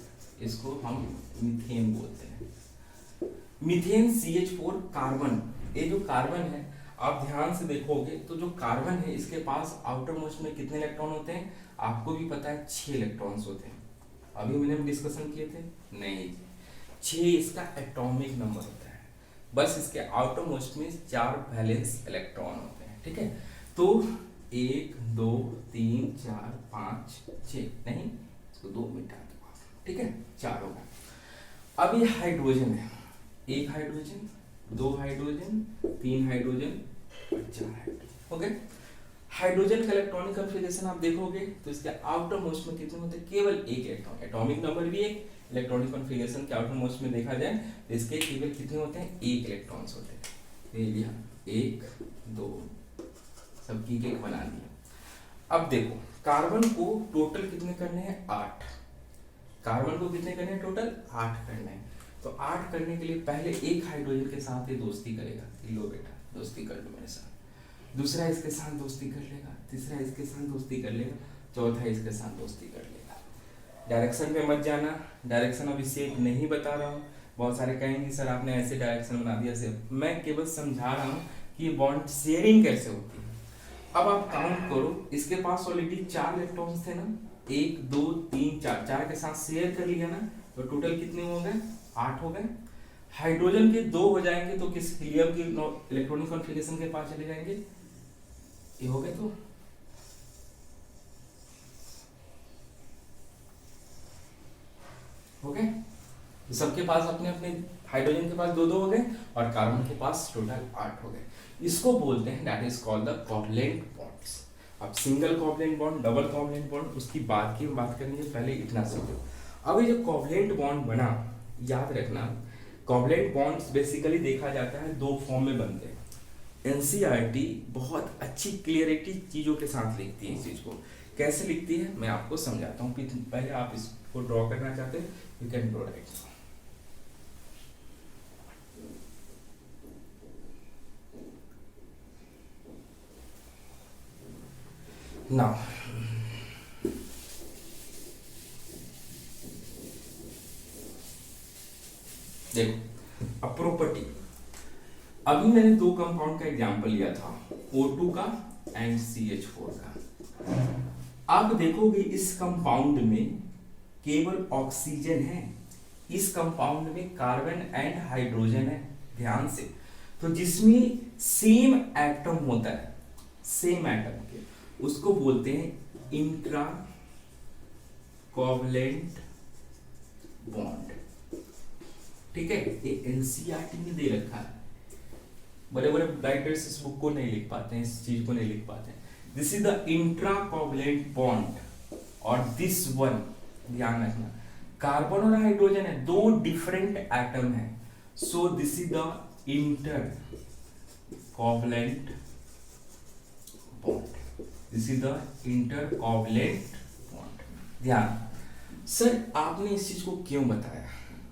इसको हम मीथेन बोलते हैं। मीथेन CH4 कार्बन, ये जो कार्बन है आप ध्यान से देखोगे तो जो कार्बन है इसके पास आउटर मोस्ट में कितने इलेक्ट्रॉन होते हैं, आपको भी पता है 6 इलेक्ट्रॉन्स होते हैं। अभी मैंने डिस्कशन किए थे, नहीं 6 इसका एटॉमिक नंबर होता है। बस इसके आउटर मोस्ट में 4 वैलेंस इलेक्ट्रॉन होते हैं, ठीक है। तो 1 2 3 4 5 6, नहीं इसको 2 मिटा दो, ठीक है, 4 होगा। अब ये हाइड्रोजन है, 1 हाइड्रोजन 2 हाइड्रोजन 3 हाइड्रोजन और 4 हाइड्रोजन हो गए। हाइड्रोजन का इलेक्ट्रॉनिक कॉन्फ़िगरेशन आप देखोगे तो इसके आउटर मोस्ट में कितने होते हैं, केवल 1 इलेक्ट्रॉन, एटॉमिक नंबर भी 1, इलेक्ट्रॉनिक कॉन्फ़िगरेशन के आउटर मोस्ट में देखा जाए तो इसके केवल कितने होते हैं, 1 इलेक्ट्रॉन्स होते हैं। ये लिया 1 2 सबकी एक बना दिया। अब देखो कार्बन को टोटल कितने करने हैं, 8। कार्बन को कितने करने हैं, टोटल 8 करने हैं। तो 8 करने के लिए पहले एक हाइड्रोजन के साथ ये दोस्ती करेगा, लो बेटा दोस्ती कर लो मेरे साथ, दूसरा इसके साथ दोस्ती कर लेगा, तीसरा इसके साथ दोस्ती कर लेगा, चौथा इसके साथ दोस्ती कर लेगा। डायरेक्शन पे मत जाना, डायरेक्शन अभी सेफ नहीं बता रहा हूँ। बहुत सारे कहेंगे सर आपने ऐसे डायरेक्शन बना दिया सेफ, मैं केवल समझा रहा हूँ कि ये बॉन्ड शेयरिंग कैसे होती है। अब आप काउंट करो, इसके पास ऑलरेडी 4 इलेक्ट्रॉन्स थे ना, 1 2 3 4, 4 के साथ शेयर कर लिया ना, तो टोटल कितने हो गए? 8 हो गए। हाइड्रोजन के 2 हो जाएंगे तो किस हीलियम की इलेक्ट्रॉनिक कॉन्फ़िगरेशन के पास चले जाएंगे? ये हो गए। तो हो गए सबके पास अपने अपने, हाइड्रोजन के पास 2 2 हो गए और कार्बन के पास टोटल 8 हो गए। इसको बोलते हैं that is called the covalent bonds. अब single covalent bond, double covalent bond, उसकी बात करनी है, पहले इतना समझो। अब ये जो कोवलेंट बॉन्ड बना, याद रखना कोवलेंट बॉन्ड्स बेसिकली देखा जाता है 2 फॉर्म में बनते हैं। एनसीईआरटी बहुत अच्छी क्लियरिटी चीज़ों के साथ लिखती है। इस चीज़ को कैसे लिखती है मैं आपको समझाता हूँ। पहले आप इसको ड्रॉ करना चाहते हैं, you can draw it now. देखो अब प्रॉपर्टी, अभी मैंने 2 कंपाउंड का एग्जांपल लिया था, O2 का एंड CH4 का। आप देखोगे इस कंपाउंड में केवल ऑक्सीजन है, इस कंपाउंड में कार्बन एंड हाइड्रोजन है, ध्यान से। तो जिसमें सेम एटम होता है, सेम एटम के, उसको बोलते हैं इंट्रा कोवलेंट बॉन्ड। ठीक है, ये एनसीईआरटी में दे रखा है। बड़े बड़े राइटर्स इस बुक को नहीं लिख पाते हैं, इस चीज को नहीं लिख पाते हैं। This is the intra covalent bond और दिस वन, ध्यान रखना कार्बन और हाइड्रोजन है, 2 डिफरेंट एटम है। So this is the inter covalent bond, this is the inter covalent bond. ध्यान, सर आपने इस चीज को क्यों बताया,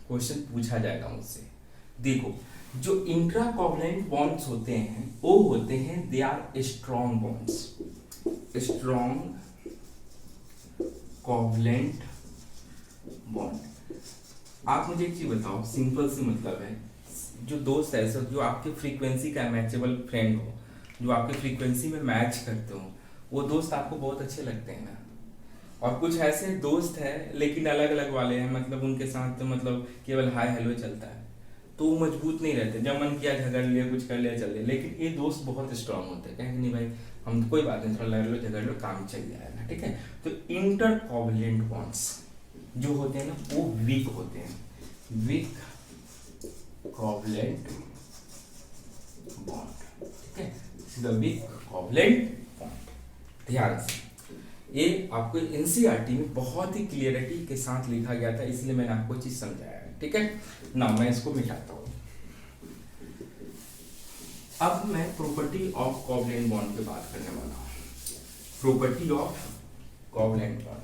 क्वेश्चन पूछा जाएगा मुझसे। देखो जो इंट्रा कोवलेंट बॉन्ड्स होते हैं वो होते हैं they are strong bonds, strong covalent bond. आप मुझे एक चीज बताओ, सिंपल सी मतलब है, जो दोस्त ऐसे जो आपके फ्रीक्वेंसी का मैचेबल फ्रेंड हो, जो आपके फ्रीक्वेंसी में मैच करते हो, वो दोस्त आपको बहुत अच्छे लगते हैं ना। और कुछ ऐसे दोस्त हैं लेकिन अलग अलग वाले हैं, मतलब उनके साथ तो मतलब केवल हाय हेलो चलता है, तो वो मजबूत नहीं रहते, जब मन किया झगड़ लिया, कुछ कर लिया चल लिया। लेकिन ये दोस्त बहुत स्ट्रांग होते हैं, कहेंगे नहीं भाई हम कोई बात नहीं, थोड़ा लड़ लो झगड़ लो काम चल जाएगा। ठीक है, तो इंटर कोवलेंट बॉन्ड्स जो होते हैं ना वो वीक होते हैं, वीक कोवलेंट बॉन्ड। ठीक है, वीक कोवलेंट बॉन्ड। ध्यान से, ये आपको एनसीईआरटी में बहुत ही क्लियरिटी के साथ लिखा गया था, इसलिए मैंने आपको चीज समझाया है। ठीक है ना, मैं इसको मिटाता हूं। अब मैं प्रॉपर्टी ऑफ कोवलेंट बॉन्ड की बात करने वाला हूं। Property of covalent bond,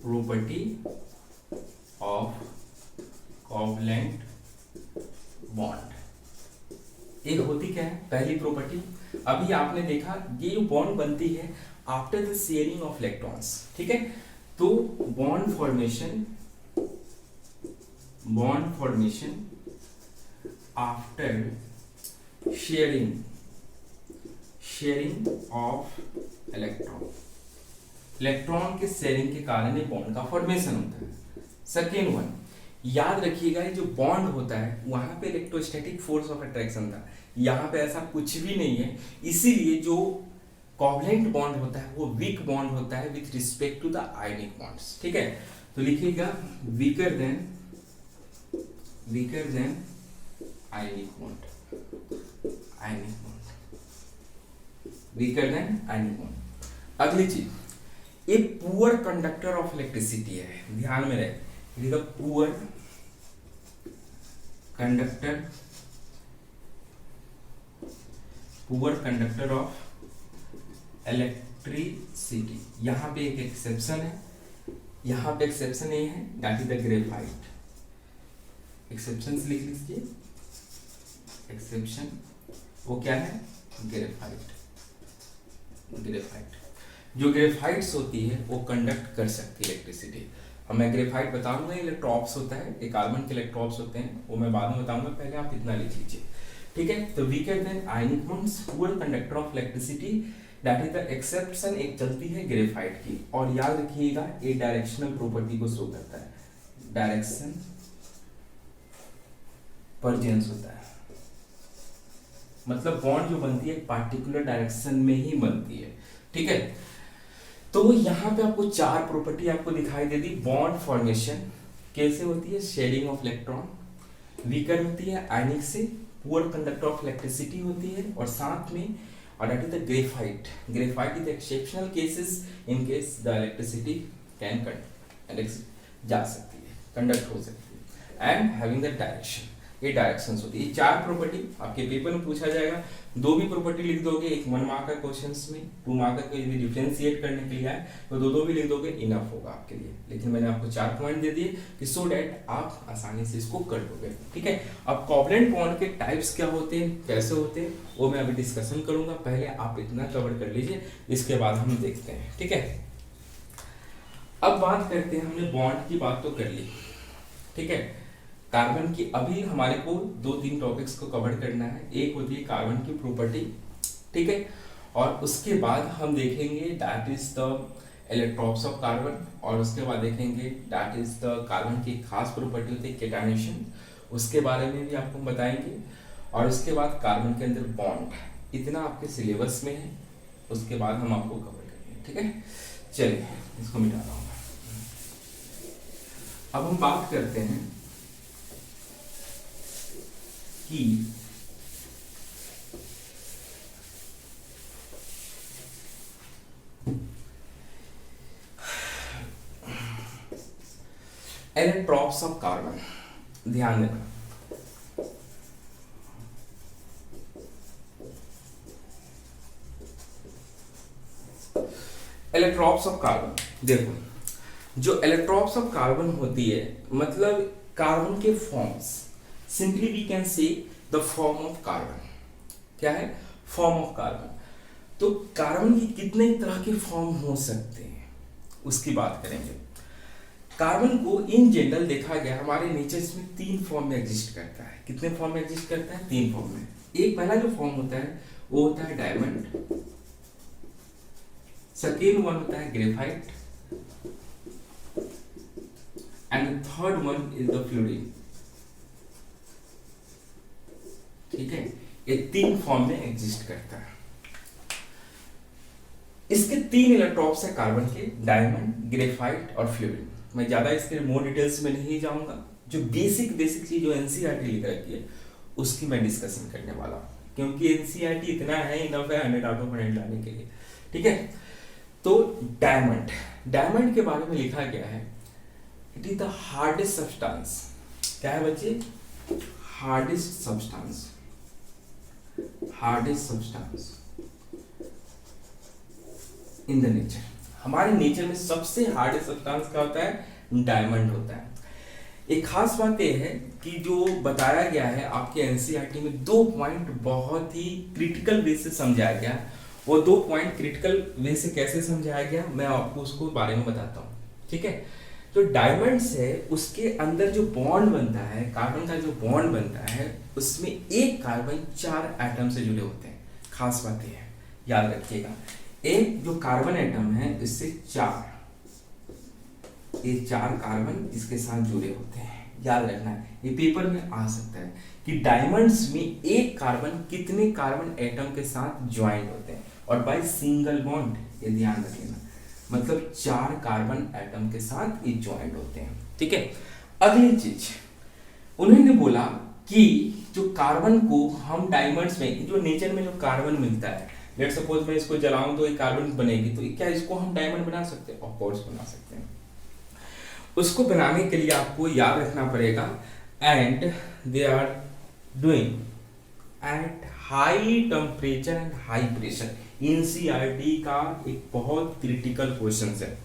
property of covalent bond एक होती क्या है, पहली प्रॉपर्टी। अभी आपने देखा ये जो बॉन्ड बनती है after the sharing of electrons. ठीक है, तो bond formation after sharing of electron के शेयरिंग के कारण ये बॉन्ड का फॉर्मेशन होता है। सेकेंड वन, याद रखिएगा ये जो बॉन्ड होता है वहां पे इलेक्ट्रोस्टैटिक फोर्स ऑफ अट्रैक्शन था, यहाँ पे ऐसा कुछ भी नहीं है। इसीलिए जो कोवलेंट बॉन्ड होता है वो वीक बॉन्ड होता है with respect to the ionic bonds. ठीक है, तो लिखिएगा weaker than ionic bond, weaker than ionic bond. अगली चीज, ये पुअर कंडक्टर ऑफ इलेक्ट्रिसिटी है, ध्यान में रहे, पुअर कंडक्टर ऑफ इलेक्ट्रिसिटी। यहां पे एक एक्सेप्शन है, यहां पे एक्सेप्शन नहीं है, that is the graphite. Exception लिख लीजिए, एक्सेप्शन वो क्या है, ग्रेफाइट। जो ग्रेफाइट्स होती है वो कंडक्ट कर सकती है इलेक्ट्रिसिटी। अब मैं ग्रेफाइट बताऊंगा, इलेक्ट्रॉप्स होता है, एक कार्बन के इलेक्ट्रॉप्स होते हैं, वो मैं बाद में बताऊंगा, पहले आप इतना लिख लीजिए। ठीक है, तो weaker than ionic bonds, poor conductor of electricity, that is the exception एक चलती है ग्रेफाइट की। और याद रखिएगा ये डायरेक्शनल प्रॉपर्टी को शो करता है, डायरेक्शन परजेंस होता है, मतलब बॉन्ड जो बनती है पार्टिकुलर डायरेक्शन में ही बनती है, ठीक है। तो यहाँ पे आपको चार प्रॉपर्टी आपको दिखाई दे दी। बॉन्ड फॉर्मेशन कैसे होती है, शेडिंग ऑफ इलेक्ट्रॉन, वीकर होती है आयनिक से, पुअर कंडक्टर ऑफ इलेक्ट्रिसिटी होती है, और साथ में और that is the graphite. Graphite is exceptional cases in case the electricity can जा सकती है, कंडक्ट हो सकती है, एंड हैविंग द डायरेक्शन, ये डायरेक्शंस होती है। ये चार प्रॉपर्टी आपके पेपर में पूछा जाएगा। दो भी प्रॉपर्टी लिख दोगे, एक 1 मार्क का क्वेश्चंस में, 2 मार्क का यदि डिफरेंशिएट करने के लिए आए तो दो भी लिख दोगे, इनफ होगा आपके लिए। लेकिन मैंने आपको 4 पॉइंट दे दिए कि सो डैट आप आसानी से इसको कर दोगे, ठीक है। अब कोवलेंट बॉन्ड के टाइप्स क्या होते हैं, कैसे होते हैं, वो मैं अभी डिस्कशन करूंगा। पहले आप इतना कवर कर लीजिए, इसके बाद हम देखते हैं, ठीक है। अब बात करते हैं, हमने बॉन्ड की बात तो कर ली, ठीक है। कार्बन की अभी हमारे को 2-3 टॉपिक्स को कवर करना है। एक होती है कार्बन की प्रॉपर्टी, ठीक है, और उसके बाद हम देखेंगे that is the electrons of carbon, और उसके बाद देखेंगे दैट इज द कार्बन की खास प्रॉपर्टी होती है केटानेशन, उसके बारे में भी आपको बताएंगे। और उसके बाद कार्बन के अंदर बॉन्ड, इतना आपके सिलेबस में है, उसके बाद हम आपको कवर करेंगे, ठीक है। चलिए इसको मिटा रहा हूँ। अब हम बात करते हैं कि इलेक्ट्रॉन्स ऑफ कार्बन, ध्यान देना। इलेक्ट्रॉन्स ऑफ कार्बन, देखो जो इलेक्ट्रॉन्स ऑफ कार्बन होती है, मतलब कार्बन के forms, simply we can say the form of carbon. क्या है, फॉर्म ऑफ कार्बन। तो कार्बन की कितने तरह के फॉर्म हो सकते हैं उसकी बात करेंगे। कार्बन को इन जनरल देखा गया हमारे नेचर में 3 फॉर्म में एग्जिस्ट करता है। कितने फॉर्म में एग्जिस्ट करता है, 3 फॉर्म में। एक पहला जो फॉर्म होता है वो होता है डायमंड, सेकेंड वन होता है graphite, and third one is the fluorine, ठीक है। ये 3 फॉर्म में एग्जिस्ट करता है। इसके 3 इलेक्ट्रॉन्स है कार्बन के, डायमंड, ग्रेफाइट और फ्लोरीन। मैं ज्यादा इसके मोर डिटेल्स में नहीं जाऊंगा, जो बेसिक चीज जो एनसीईआरटी लिख रखी है उसकी मैं डिस्कशन करने वाला हूं, क्योंकि एनसीईआरटी इतना है, इनफ है 100 आउट ऑफ 100 लाने के लिए, ठीक है। तो डायमंड, डायमंड के बारे में लिखा गया है it is the hardest substance. क्या है बच्चे, hardest substance, hardest substance in the nature. हमारे नेचर में सबसे हार्डेस्ट सब्सटेंस क्या होता है, डायमंड होता है। एक खास बात यह है कि जो बताया गया है आपके एनसीईआरटी में 2 पॉइंट बहुत ही क्रिटिकल वे से समझाया गया। वो 2 पॉइंट क्रिटिकल वे से कैसे समझाया गया मैं आपको उसको बारे में बताता हूँ, ठीक है। तो डायमंड से उसके अंदर जो बॉन्ड बनता है, कार्बन का जो बॉन्ड बनता है, उसमें एक कार्बन 4 एटम से जुड़े होते हैं। खास बात यह है, याद रखिएगा, एक जो कार्बन एटम है इससे 4 कार्बन इसके साथ जुड़े होते हैं। याद रखना है, ये पेपर में आ सकता है कि डायमंड्स में एक कार्बन कितने कार्बन एटम के साथ ज्वाइंट होते हैं, और बाय सिंगल बॉन्ड, ये ध्यान रखना, मतलब 4 कार्बन एटम के साथ ये ज्वाइंट होते हैं, ठीक है। अगली चीज उन्होंने बोला कि जो कार्बन को हम डायमंड्स में, जो नेचर में जो कार्बन मिलता है, लेट सपोज मैं इसको जलाऊं तो एक कार्बन बनेगी, तो क्या इसको हम डायमंड बना सकते हैं? ऑफ कोर्स बना सकते हैं। उसको बनाने के लिए आपको याद रखना पड़ेगा, and they are doing at high temperature and high pressure. NCERT का एक बहुत क्रिटिकल क्वेश्चन है।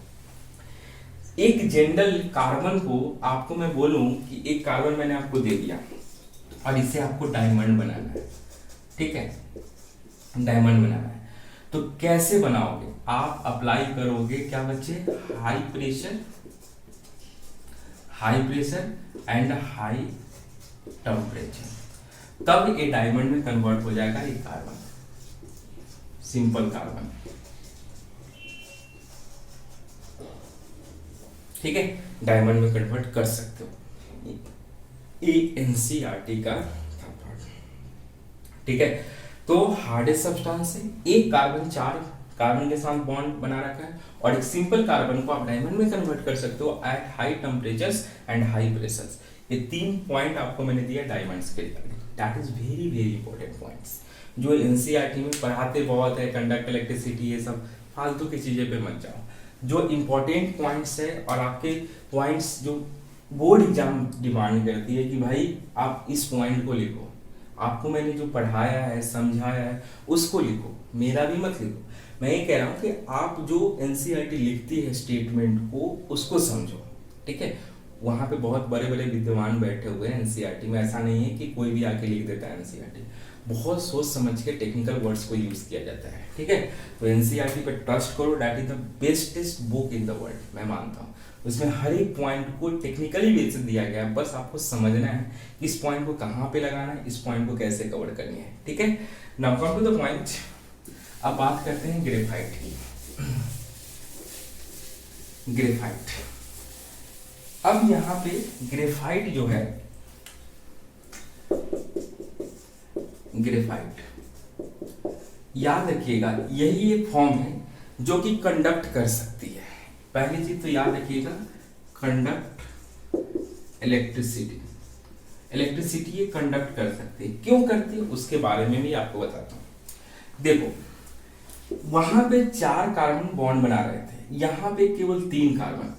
एक जनरल कार्बन को आपको मैं बोलूं कि एक कार्बन मैंने आपको दे दिया और इसे आपको डायमंड बनाना है, ठीक है, डायमंड बनाना है। तो कैसे बनाओगे? आप अप्लाई करोगे क्या बच्चे, high pressure and high temperature, तब ये डायमंड में कन्वर्ट हो जाएगा ये कार्बन। सिंपल कार्बन, ठीक है, डायमंड में कन्वर्ट कर सकते हो। ये एनसीईआरटी का था पार्ट, ठीक है। तो हार्डेस्ट सब्सटेंस है, एक कार्बन 4 कार्बन के साथ बॉन्ड बना रखा है और एक सिंपल कार्बन को आप डायमंड में कन्वर्ट कर सकते हो at high temperatures and high pressures. ये 3 पॉइंट आपको मैंने दिया डायमंड्स के लिए, that is very very important points जो एनसीईआरटी में पढ़ाते बहुत है, कंडक्ट, इलेक्ट्रिसिटी, ये सब फालतू की चीजें पे मत जाओ। जो इंपॉर्टेंट पॉइंट्स है और आपके पॉइंट्स जो बोर्ड एग्जाम डिमांड करती है कि भाई आप इस पॉइंट को लिखो, आपको मैंने जो पढ़ाया है, समझाया है, उसको लिखो, मेरा भी मत लिखो। मैं ये कह रहा हूँ कि आप जो एनसीईआरटी लिखती है स्टेटमेंट को, उसको समझो, ठीक है। वहाँ पे बहुत बड़े बड़े विद्वान बैठे हुए हैं एनसीईआरटी में, ऐसा नहीं है कि कोई भी आके लिख देता है एनसीईआरटी। बहुत सोच समझ के टेक्निकल वर्ड्स को यूज किया जाता है, ठीक है। तो एनसीईआरटी पे ट्रस्ट करो, that is the bestest book in the world, मैं मानता हूँ। उसमें हर एक पॉइंट को टेक्निकली बेस दिया गया है, बस आपको समझना है कि इस पॉइंट को कहाँ पे लगाना है, इस पॉइंट को कैसे कवर करनी है, ठीक है। Now come to the point. अब बात करते हैं ग्रेफाइट की। ग्रेफाइट, अब यहाँ पे ग्रेफाइट जो है, ग्रेफाइट याद रखिएगा यही एक फॉर्म है जो कि कंडक्ट कर सकती है। पहली चीज तो याद रखिएगा, कंडक्ट इलेक्ट्रिसिटी, इलेक्ट्रिसिटी ये कंडक्ट कर सकती है। क्यों करती है उसके बारे में भी आपको बताता हूं। देखो वहां पे 4 कार्बन बॉन्ड बना रहे थे, यहां पे केवल 3 कार्बन,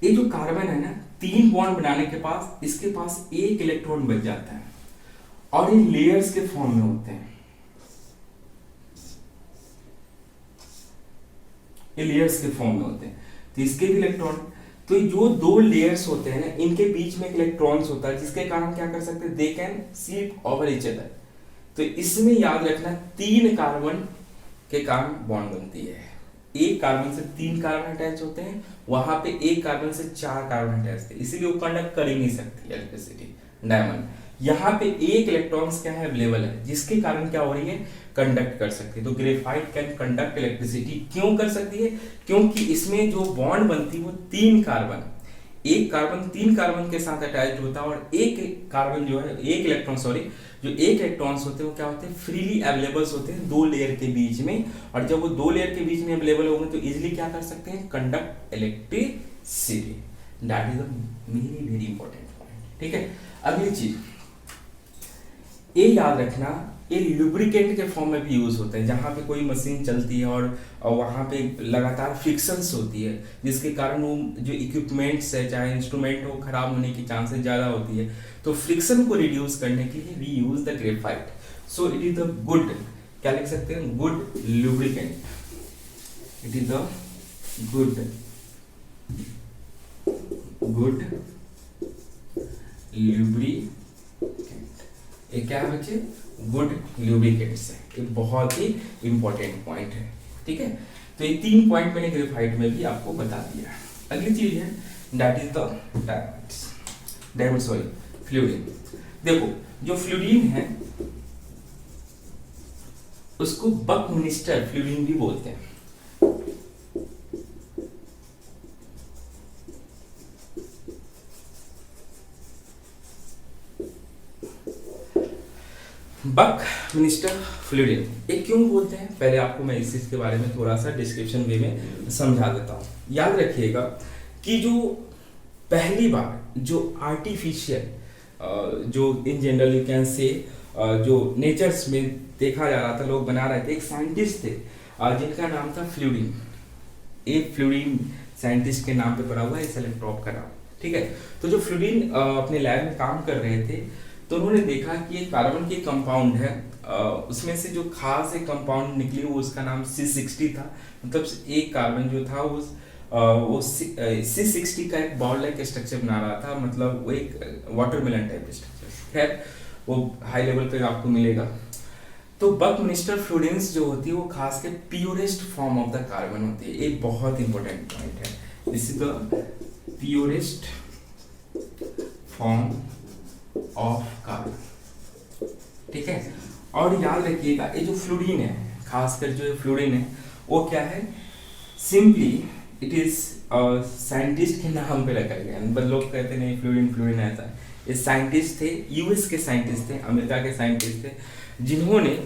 ये जो कार्बन है ना, 3 बॉन्ड बनाने के पास इसके पास 1 इलेक्ट्रॉन बच जाता है और ये लेयर्स के फॉर्म में होते हैं, ये लेयर्स के फॉर्म में होते हैं। तो इसके भी इलेक्ट्रॉन, तो जो 2 लेयर्स होते हैं ना, इनके बीच में एक इलेक्ट्रॉन्स होता है जिसके कारण क्या कर सकते हैं, they can sleep over each other. तो इसमें याद रखना 3 कार्बन के कारण बॉन्ड बनती है। एक कार्बन से 3 कार्बन अटैच होते हैं, वहां पे एक कार्बन से 4 कार्बन अटैच थे, इसीलिए वो कंडक्ट कर ही नहीं सकती इलेक्ट्रिसिटी डायमंड। यहाँ पे 1 इलेक्ट्रॉन्स क्या है, अवेलेबल है, जिसके कारण क्या हो रही है, कंडक्ट कर सकती है। तो ग्रेफाइट कैन कंडक्ट इलेक्ट्रिसिटी। क्यों कर सकती है, क्योंकि इसमें जो बॉन्ड बनती है वो 3 कार्बन, एक कार्बन 3 कार्बन के साथ अटैच होता है और एक कार्बन जो है, एक इलेक्ट्रॉन सॉरी, जो एक इलेक्ट्रॉन्स होते हैं वो क्या होते हैं, फ्रीली अवेलेबल्स होते हैं 2 लेयर के बीच में। और जब वो 2 लेयर के बीच में अवेलेबल होंगे तो इजीली क्या कर सकते हैं, conduct electricity. That is a very very important point, ठीक है। अगली चीज ये याद रखना, ये लुब्रिकेंट के फॉर्म में भी यूज होते हैं। जहाँ पे कोई मशीन चलती है और वहाँ पे लगातार फ्रिक्शंस होती है, जिसके कारण वो जो इक्विपमेंट्स है, चाहे इंस्ट्रूमेंट हो, खराब होने की चांसेस ज़्यादा होती है। तो फ्रिक्शन को रिड्यूस करने के लिए we use the graphite. So it is the good, क्या लिख सकते हैं, good lubricant. It is the good lubricant. ये क्या है बच्चे, गुड लुब्रिकेंट्स है। ये बहुत ही इंपॉर्टेंट पॉइंट है, ठीक है। तो ये 3 पॉइंट मैंने ग्रेफाइट में भी आपको बता दिया। अगली चीज है that is the diamond sorry fluorine. देखो जो फ्लूरीन है उसको बकमिनिस्टर फ्लूरीन भी बोलते हैं। बकमिनिस्टर फ्लूरीन ये क्यों बोलते हैं, पहले आपको मैं इस चीज के बारे में थोड़ा सा डिस्क्रिप्शन वे में समझा देता हूँ। याद रखिएगा कि जो पहली बार जो आर्टिफिशियल जो in general you can say जो नेचर्स में देखा जा रहा था, लोग बना रहे थे, एक साइंटिस्ट थे जिनका नाम था फ्लूरीन। एक फ्लूरीन साइंटिस्ट के नाम पे पड़ा हुआ है, सेलेक्ट्रॉप का नाम, ठीक है। तो जो फ्लूरीन अपने लैब में काम कर रहे थे तो उन्होंने देखा कि एक कार्बन की कंपाउंड है, उसमें से जो खास एक कंपाउंड निकली वो उसका नाम C60 था। मतलब एक कार्बन जो था वो C60 का एक बॉल लाइक स्ट्रक्चर बना रहा था, मतलब वो एक वाटरमेलन टाइप स्ट्रक्चर। खैर वो हाई लेवल पे आपको मिलेगा। तो बकमिनिस्टर फ्लूरीन्स जो होती है वो खास के purest form of the carbon होती है। एक बहुत इंपॉर्टेंट पॉइंट है, this is the purest form of carbon, ठीक है। और याद रखिएगा ये जो फ्लोरीन है, खासकर जो फ्लोरीन है वो क्या है, सिंपली इट इज साइंटिस्ट के नाम पे रखा गया। बस लोग कहते नहीं फ्लोरीन फ्लोरीन ऐसा है, ये साइंटिस्ट थे, यूएस के साइंटिस्ट थे, अमेरिका के साइंटिस्ट थे, जिन्होंने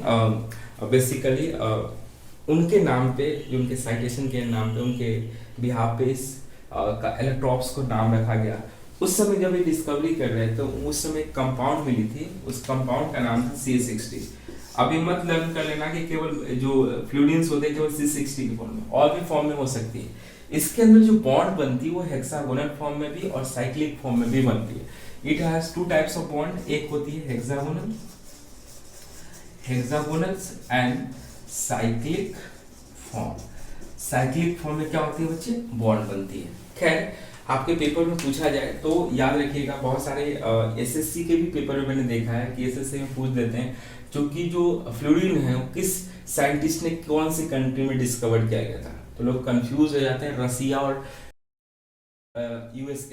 बेसिकली उनके नाम पे, जो उनके साइटेशन के नाम पे, उनके बिहाफ पे इस एलेक्ट्रॉप्स को नाम रखा गया। उस समय जब ये डिस्कवरी कर रहे थे तो उस समय एक कंपाउंड मिली थी, उस कंपाउंड का नाम था C60। अब ये मत लर्न कर लेना कि केवल जो फ्लूरिन्स होते हैं केवल C60 के फॉर्म में, और भी फॉर्म में हो सकती है। इसके अंदर जो बॉन्ड बनती है वो हेक्सागोनल फॉर्म में भी और साइक्लिक फॉर्म में भी बनती है। It has two types of bond, एक होती है hexagonal and cyclic form. Cyclic form में क्या होती है बच्चे, बॉन्ड बनती है। खैर आपके पेपर में पूछा जाए तो याद रखिएगा, बहुत सारे एसएससी के भी पेपर में मैंने देखा है कि एसएससी में पूछ देते हैं क्योंकि जो फ्लोरीन है वो किस साइंटिस्ट ने कौन सी कंट्री में डिस्कवर किया गया था, तो लोग कंफ्यूज हो जाते हैं। रसिया और यूएस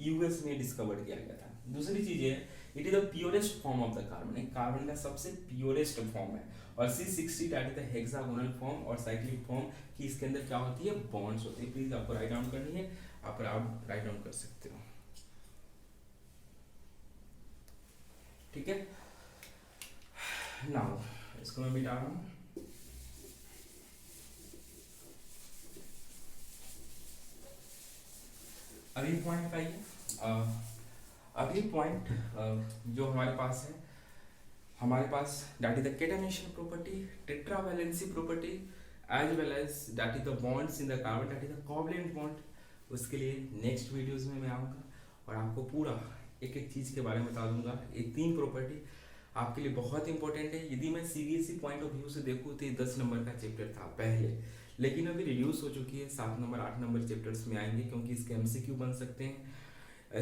यूएस में डिस्कवर किया गया था। दूसरी चीज है, it is the purest form of the carbon, carbon का सबसे प्योरेस्ट फॉर्म है। और C60 that is the hexagonal form और साइक्लिक फॉर्म की इसके अंदर क्या होती है, बॉन्ड्स होती है। प्लीज आपको राइट डाउन करनी है, आप राइट डाउन कर सकते हो, ठीक है। नाउ इसको मैं मिटा रहा हूं। अगली पॉइंट का ये अगली पॉइंट जो हमारे पास है, हमारे पास that is the catenation property, tetravalency property, as well as that is the bonds in the carbon, that is the covalent bond. उसके लिए नेक्स्ट वीडियोस में मैं आऊँगा और आपको पूरा एक एक चीज़ के बारे में बता दूंगा। ये 3 प्रॉपर्टी आपके लिए बहुत इंपॉर्टेंट है। यदि मैं सीबीएसई पॉइंट ऑफ व्यू से देखूँ तो ये 10 नंबर का चैप्टर था पहले, लेकिन अभी रिड्यूस हो चुकी है, 7 नंबर 8 नंबर चैप्टर्स में आएंगे क्योंकि इसके एमसीक्यू बन सकते हैं,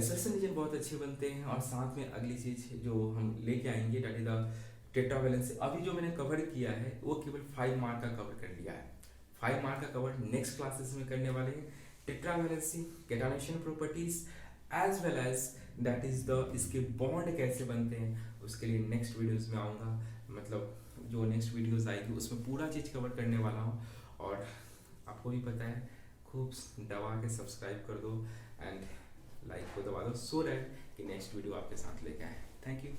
सर्च इंजन बहुत अच्छे बनते हैं। और साथ में अगली चीज़ जो हम लेके आएंगे दैट इज द टेट्रावैलेंसी। अभी जो मैंने कवर किया है वो केवल 5 मार्क का कवर कर लिया है, 5 मार्क का कवर नेक्स्ट क्लासेस में करने वाले हैं। Tetravalency, catenation properties as well as that is the इसके बॉन्ड कैसे बनते हैं, उसके लिए नेक्स्ट वीडियोस में आऊँगा। मतलब जो नेक्स्ट वीडियोस आएगी उसमें पूरा चीज़ कवर करने वाला हूँ। और आपको भी पता है, खूब दबा के सब्सक्राइब कर दो एंड लाइक को दबा दो सो दैट कि नेक्स्ट वीडियो आपके साथ लेके आए। Thank you.